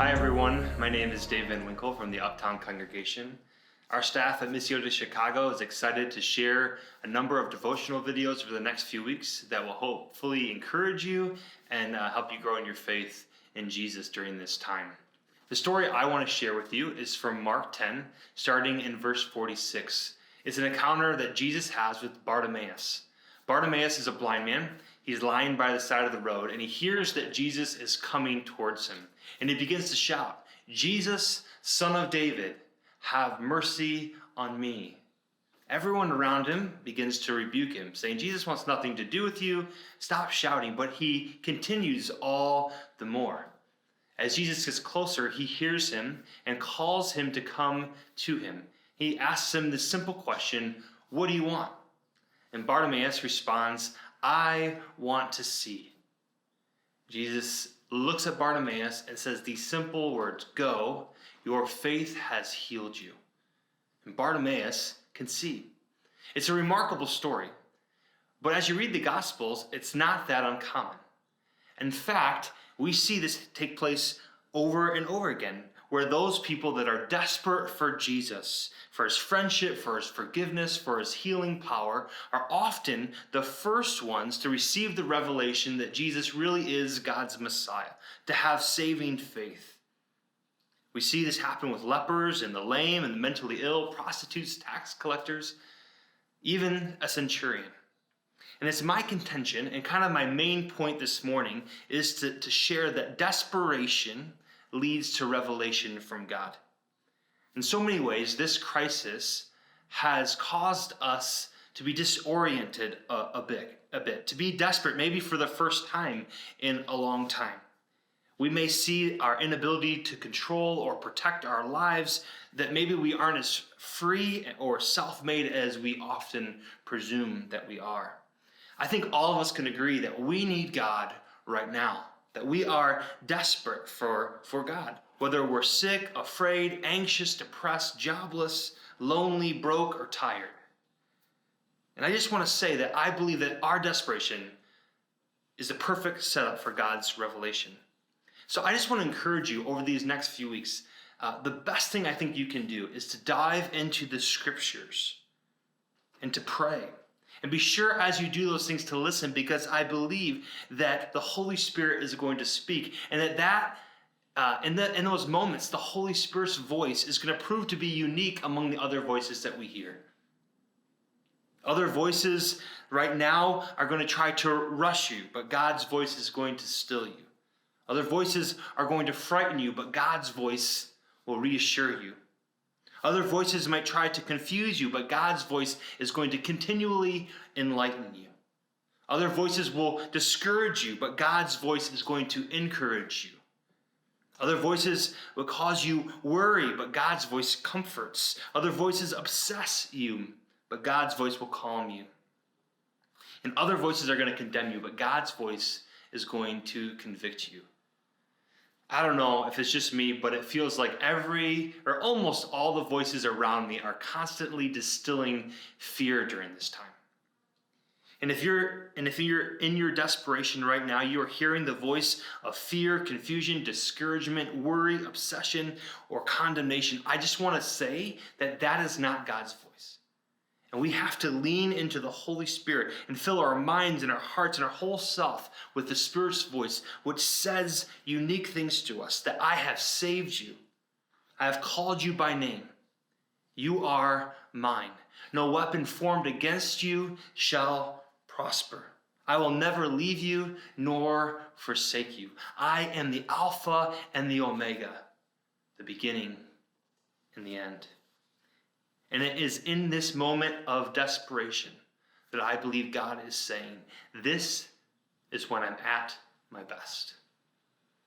Hi everyone, my name is VanWinkle from the Uptown Congregation. Our staff at Missio de Chicago is excited to share a number of devotional videos over the next few weeks that will hopefully encourage you and help you grow in your faith in Jesus during this time. The story I want to share with you is from Mark 10, starting in verse 46. It's an encounter that Jesus has with Bartimaeus. Bartimaeus is a blind man. He's lying by the side of the road, and he hears that Jesus is coming towards him. And he begins to shout, "Jesus, Son of David, have mercy on me." Everyone around him begins to rebuke him, saying, "Jesus wants nothing to do with you. Stop shouting." But he continues all the more. As Jesus gets closer, he hears him and calls him to come to him. He asks him the simple question, "What do you want?" And Bartimaeus responds, "I want to see." Jesus looks at Bartimaeus and says these simple words, "Go, your faith has healed you." And Bartimaeus can see. It's a remarkable story. But as you read the Gospels, it's not that uncommon. In fact, we see this take place over and over again, where those people that are desperate for Jesus, for his friendship, for his forgiveness, for his healing power, are often the first ones to receive the revelation that Jesus really is God's Messiah, to have saving faith. We see this happen with lepers and the lame and the mentally ill, prostitutes, tax collectors, even a centurion. And it's my contention, and kind of my main point this morning, is to share that desperation leads to revelation from God. In so many ways, this crisis has caused us to be disoriented a bit, to be desperate, maybe for the first time in a long time. We may see our inability to control or protect our lives, that maybe we aren't as free or self-made as we often presume that we are. I think all of us can agree that we need God right now, that we are desperate for God. Whether we're sick, afraid, anxious, depressed, jobless, lonely, broke, or tired. And I just want to say that I believe that our desperation is the perfect setup for God's revelation. So I just want to encourage you over these next few weeks, the best thing I think you can do is to dive into the scriptures and to pray. And be sure as you do those things to listen, because I believe that the Holy Spirit is going to speak, and in those moments, the Holy Spirit's voice is going to prove to be unique among the other voices that we hear. Other voices right now are going to try to rush you, but God's voice is going to still you. Other voices are going to frighten you, but God's voice will reassure you. Other voices might try to confuse you, but God's voice is going to continually enlighten you. Other voices will discourage you, but God's voice is going to encourage you. Other voices will cause you worry, but God's voice comforts. Other voices obsess you, but God's voice will calm you. And other voices are going to condemn you, but God's voice is going to convict you. I don't know if it's just me, but it feels like every or almost all the voices around me are constantly distilling fear during this time. And if you're in your desperation right now, you are hearing the voice of fear, confusion, discouragement, worry, obsession, or condemnation. I just want to say that that is not God's voice. And we have to lean into the Holy Spirit and fill our minds and our hearts and our whole self with the Spirit's voice, which says unique things to us, that I have saved you. I have called you by name. You are mine. No weapon formed against you shall prosper. I will never leave you nor forsake you. I am the Alpha and the Omega, the beginning and the end. And it is in this moment of desperation that I believe God is saying, this is when I'm at my best.